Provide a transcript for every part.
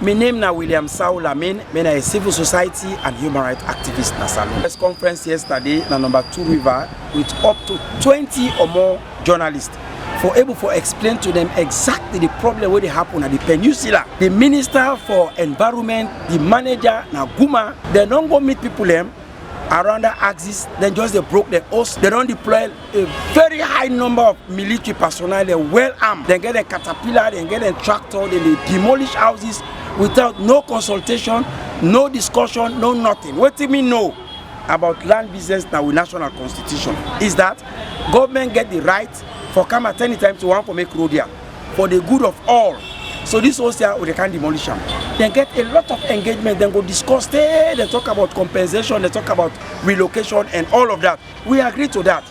My name is William Sao Lamin. I'm a civil society and human rights activist in Salon. Press conference yesterday na number 2 River with up to 20 or more journalists for able to explain to them exactly the problem where they happen at the peninsula. The minister for environment, the manager, Naguma, they don't go meet people them around the axis, then just they broke the host. They don't deploy a very high number of military personnel, they're well armed. They get a caterpillar, they get a tractor, they demolish houses without no consultation, no discussion, no nothing. What do we know about land business now with national constitution is that government get the right for come at any time to want to make road here for the good of all. So this was here with the kind demolition. They get a lot of engagement, then go discuss, they talk about compensation, they talk about relocation and all of that. We agree to that.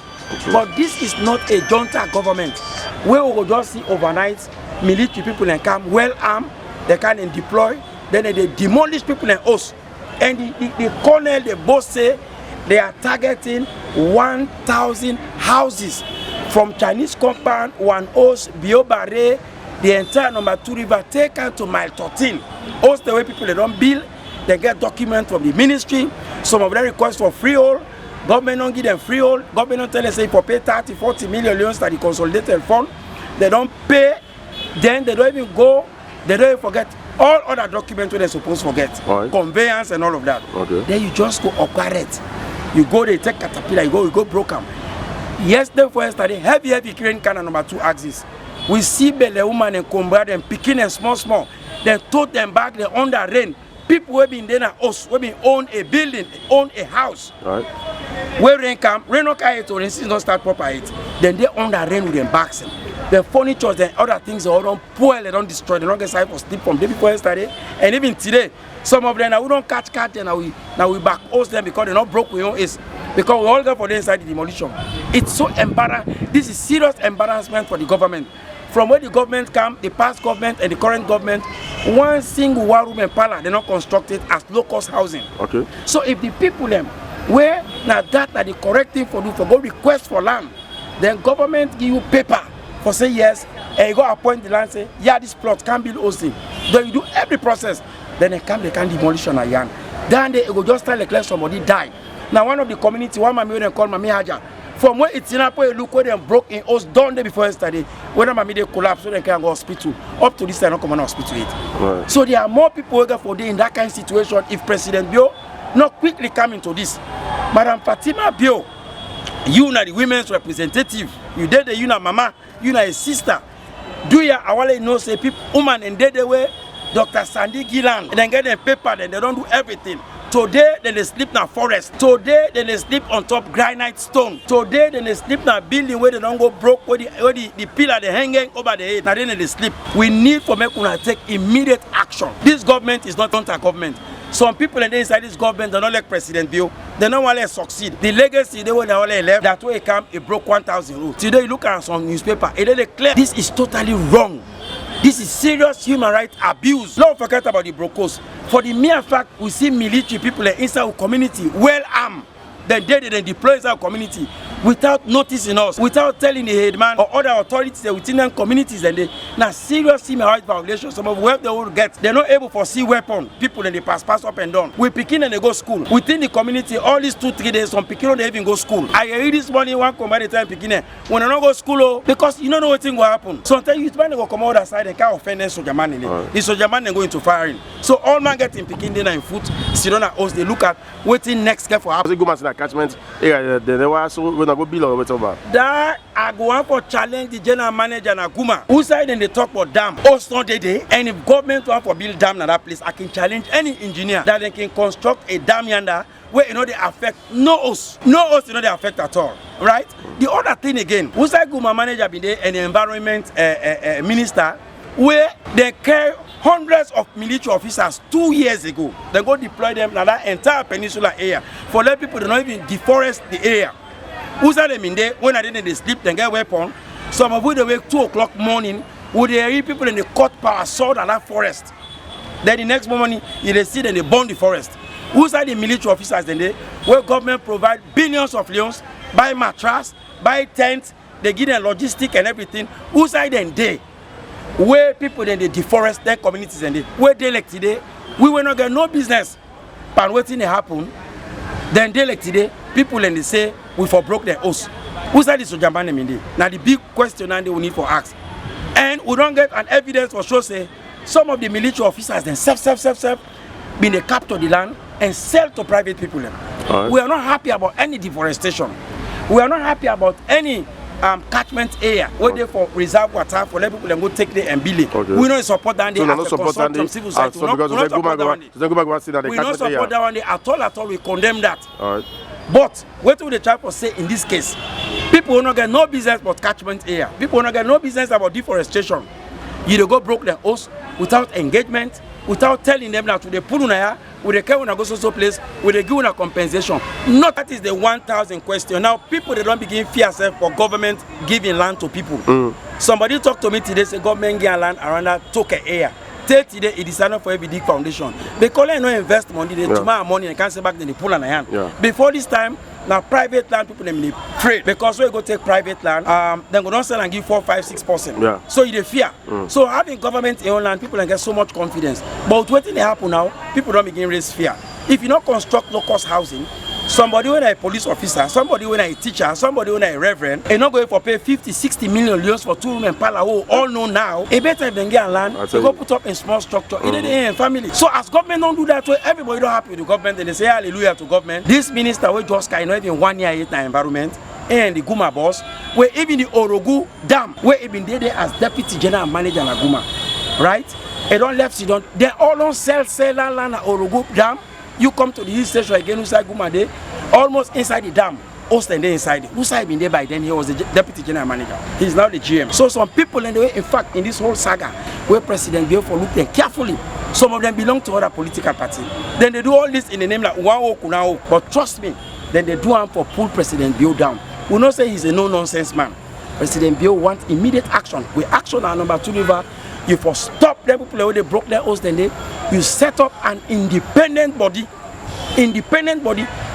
But this is not a junta government where we will just see overnight military people and come well armed, they can deploy, then they demolish people and us. And the colonel, the boss say they are targeting 1,000 houses from Chinese compound, one house, Biobare, the entire number 2 River taken to mile 13. Also the way people they don't build, they get documents from the ministry. Some of them request for freehold. Government don't give them freehold. Government don't tell them say for pay 30, 40 million loans to the consolidated fund. They don't pay. Then they don't even go. They don't even forget all other documents they're supposed to forget. Right. Conveyance and all of that. Okay. Then you just go operate. You go there, take caterpillar, you go broken. Yesterday for yesterday, heavy crane can number 2 axis. We see Bele woman and Combra them picking them small. Then tote them back, they under rain. People who been there us, who been own a building, own a house. Right. Where rain come, rain not carry it or rain don't start proper it. Then they under rain with them backs. The furniture and other things they all don't spoil, they don't destroy, they don't get side for sleep from day before yesterday. And even today, some of them now we don't catch and now we back host them because they're not broke with your ace. Because we all go for the inside the demolition. It's so embarrassing. This is serious embarrassment for the government. From where the government come, the past government and the current government, one single one-room and parlor, they're not constructed as low-cost housing. Okay. So if the people them, where now that are the correct thing for do for go request for land, then government give you paper for say yes, and you go appoint the land, say, yeah, this plot can build hosting. Then you do every process, then they can demolition a yarn. Then they go just tell like somebody die. Now one of the community, one mommy they call Mami Haja. From where it's in a point, look where they broke in us done day before yesterday. When Mami they collapse, so they can go hospital. Up to this time, not come on hospital yet. Right. So there are more people working for day in that kind of situation. If President Bio not quickly come into this, Madam Fatima Bio, you are the women's representative. You did the you na mama, you are a sister. Do ya awale know say people woman and dead way Dr. Sandy Gillan and then get them paper, then they don't do everything. Today, then they sleep in a forest. Today, then they sleep on top granite stone. Today, then they sleep in a building where they don't go broke, where the pillar they hanging over the head. Now then they sleep. We need for make una take immediate action. This government is not counter government. Some people inside this government they don't like President Bill. They don't want to succeed. The legacy they want to left. That way come it broke 1,000 roads. Today you look at some newspaper, it is clear. This is totally wrong. This is serious human rights abuse. Don't forget about the brokers. For the mere fact we see military people inside our community well armed, then they deploy inside our community without noticing us, without telling the headman or other authorities within them communities, and they now serious human rights violations. Some of what they will get, they're not able to see weapon. People and they pass up and down. We picking and they go school. Within the community, all these 2-3 days, some picking don't even go school. I heard this morning one come by the time picking when they don't go school because you don't know what thing will happen. Sometimes you find they go come out that side and can't offend them soldier man in it. The soldier man they go into firing. So all man getting picking dinner in foot, sit on a house, they look at waiting next step for happen. Go to catchment area, they never so go bill or whatever. That I go on for challenge the general manager and Aguma. Who side then they talk about dam? Also they and if government want for build dam in that place, I can challenge any engineer that they can construct a dam yonder where you know they affect no us you know they affect at all. Right? The other thing again, who side Guma manager be there and the environment minister where they carry hundreds of military officers 2 years ago. They go deploy them in that entire peninsula area for let people to not even deforest the area. Who's that them in there? When they sleep, they get weapon. Some of them they wake 2 o'clock morning. Would they hear people in the cut power sword and that forest? Then the next morning, they see them they burn the forest. Who's that the military officers in there? Where government provide billions of loans, buy mattress, buy tent, they give them logistic and everything. Who's that then they? where people then they deforest their communities and they where they like today, we will not get no business. But waiting to happen, then they like today, people and they say we for broke their oath. Who said this to Jamban Mindi? Now the big question and they will need for ask. And we don't get an evidence for sure say some of the military officers then self been they capture the land and sell to private people. Right. We are not happy about any deforestation. We are not happy about any catchment area where they for reserve water for let people and go take there and build it. Okay. We don't support that. So not support that. Civil society. We not support that one at all. We condemn that. All right. But what would the try to say in this case? People will not get no business about catchment area. People will not get no business about deforestation. You go broke their host without engagement, without telling them that they put on here, with the care when I go so place, with the give a compensation. Not that is the 1,000 question. Now people they don't begin fear self for government giving land to people. Somebody talked to me today, say government give land around that took an area. Today it is not for every big foundation. They call it no invest money, they tomorrow money and can't say back then they pull on the hand. Before this time, now private land people they afraid because when you go take private land, then go don't sell and give 4, 5, 6%. So you fear. So having government in own land, people can get so much confidence. But waiting they happen now, people don't begin raise fear. If you not construct low-cost housing, somebody when a police officer, somebody when a teacher, somebody when a reverend, and not going for pay 50, 60 million euros for 2 room and palawo, all know now, a better than get land, they go put up in small structure, in family. So as government don't do that, everybody don't happy with the government, and they say hallelujah to government. This minister will just kind of even 1 year in the environment, and the Guma boss, where even the Orogu Dam, where even they as deputy general manager in Guma, right? They don't left, they all don't sell land at Orogu Dam. You come to the hill station again, inside Guma Day, almost inside the dam, Austin there inside. Usai been there by then, he was the deputy general manager. He's now the GM. So some people in the way, in fact, in this whole saga, where President Biafra looked them carefully, some of them belong to other political parties. Then they do all this in the name like Wao Kunao. But trust me, then they do them for pull President Biafra down. We not say he's a no-nonsense man. President Biafra wants immediate action. We action our number 2 river. You for stop them people where they broke their host, then you set up an independent body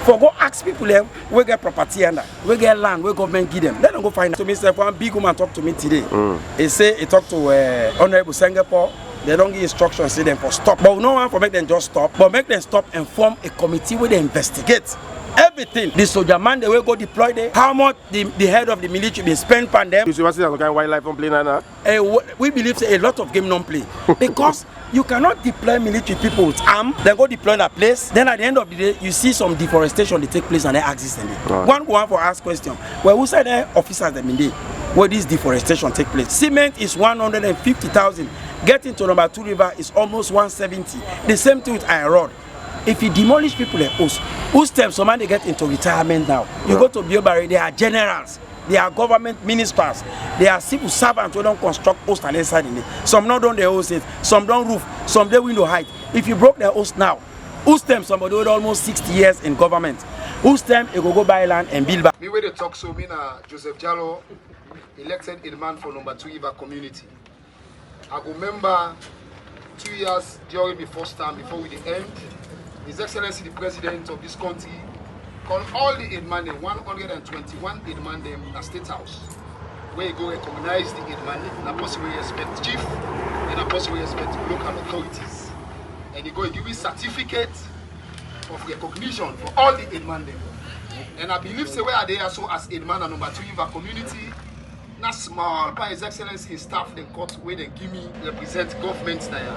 for go ask people there where get property under, where get land, where government give them. Let them go find out. So Mr. One big woman talked to me today. He say he talked to Honorable Singapore. They don't give instructions, say them for stop. But no one for make them just stop, but make them stop and form a committee where they investigate everything. The soldier man they will go deploy there. How much the head of the military been spent on them? You see what's the kind of wildlife on play now? We believe say, a lot of game non play because you cannot deploy military people with arm, then go deploy in a place. Then at the end of the day, you see some deforestation they take place and they exist in it. One go on for ask question. Well, who said the officers that been there where this deforestation take place? Cement is 150,000. Getting to number 2 river is almost 170. The same thing with iron rod. If you demolish people like us, who steps some man they get into retirement now? You go to Biobari, they are generals, they are government ministers, they are civil servants who don't construct post and inside in it. Some not done their host, some don't roof, some they window height. If you broke their host now, who stem somebody with almost 60 years in government? Who stem you go buy land and build back? Me where they talk so me na Joseph Jalloh, elected Headman for number 2 Iva community. I remember 2 years during the first time before we the end. His Excellency the President of this country called all the Headman, 121 Headman in the State House, where you go recognize the Headman, and a possible respect chief, and a possible respect local authorities. And you go give you certificate of recognition for all the Headman. And I believe say where they are so as Headman and number 2 Iva community, not small, by His Excellency his staff they cut where they give me represent government there.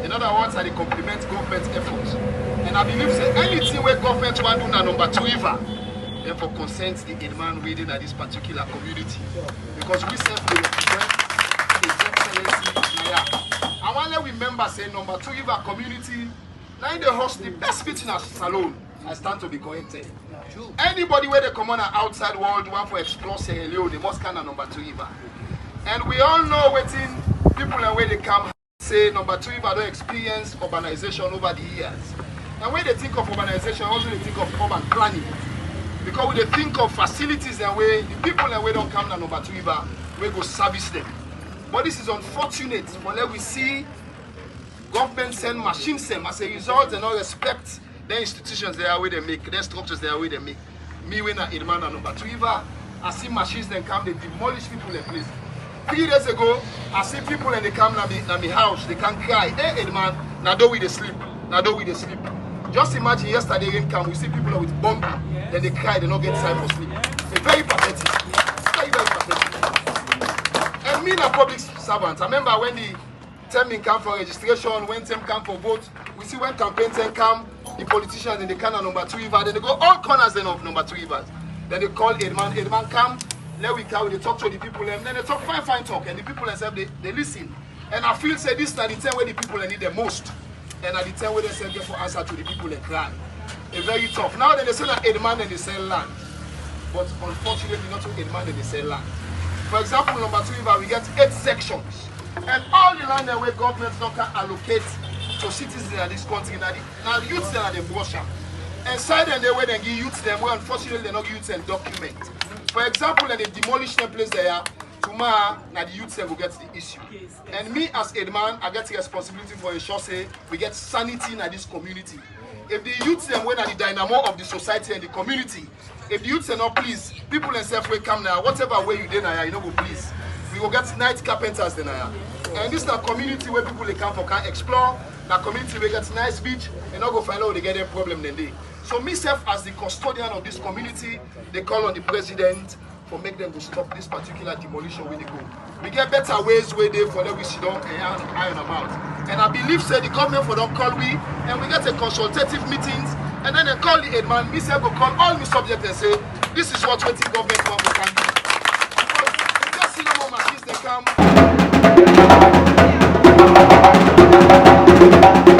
In other words, I compliment government efforts. And I believe say anything where government want to do na number 2 Iva, therefore consent the Headman within this particular community. Because we self represent His Excellency Naya. I want to remember say number 2 Iva community, now they host the best fitness salon. I stand to be corrected. Anybody where they come on outside world want to explore Sierra Leone, they must come number 2 Iva. And we all know waiting people and where they come say number 2 Iva don't experience urbanization over the years. And when they think of urbanization, also they think of urban planning. Because when they think of facilities and where the people and where don't come to number 2 Iva, we go service them. But this is unfortunate. When we see government send machines them as a result, they don't respect the institutions they are where they make, their structures they are where they make. Me when I Headman and number 2 Iva, I see machines then come, they demolish people in place. 3 days ago, I see people and they come to my house, they can cry. Hey, man, now do we they sleep? Now do we they sleep? Just imagine yesterday rain come, we see people with bumpy, then they cry, they don't get time for sleep. It's very pathetic. Very, very pathetic. And me, a public servant, I remember when the term come for registration, when term come for vote, we see when campaign term come, the politicians in the can of number 2 river, then they go all corners then of number 2 rivers. Then they call Headman, Headman come, let we come, they talk to the people, and then they talk fine talk, and the people themselves, they listen. And I feel say this is the time where the people need the most. And at the time where they say get for answer to the people and cry. It's very tough. Now then they say that Headman and they sell land. But unfortunately not to Headman and they sell land. For example, number 2 river, we get 8 sections. And all the land that where government not can allocate to citizens in this country, now the youths that are the brush up. And side and the way they give youths them, where unfortunately they not give youths and document. For example, when they demolish them place there, tomorrow now the youths will get the issue. And me as Headman, I get the responsibility for ensure say we get sanity in this community. If the youths them when are the dynamo of the society and the community, if the youths are not pleased, people themselves will come now, whatever way you did now, you know go please. We will get night carpenters then now. And this is a community where people they come for can explore, the community where get nice beach, and not go find out they get a problem then they. So myself as the custodian of this community, they call on the president for make them to stop this particular demolition when they go. We get better ways where they for them we sit down and iron them out. And I believe say the government for them call we and we get a consultative meetings and then they call the Headman, myself will call all my subjects and say this is what 20 government want we can do. Because we just see no more machines they come.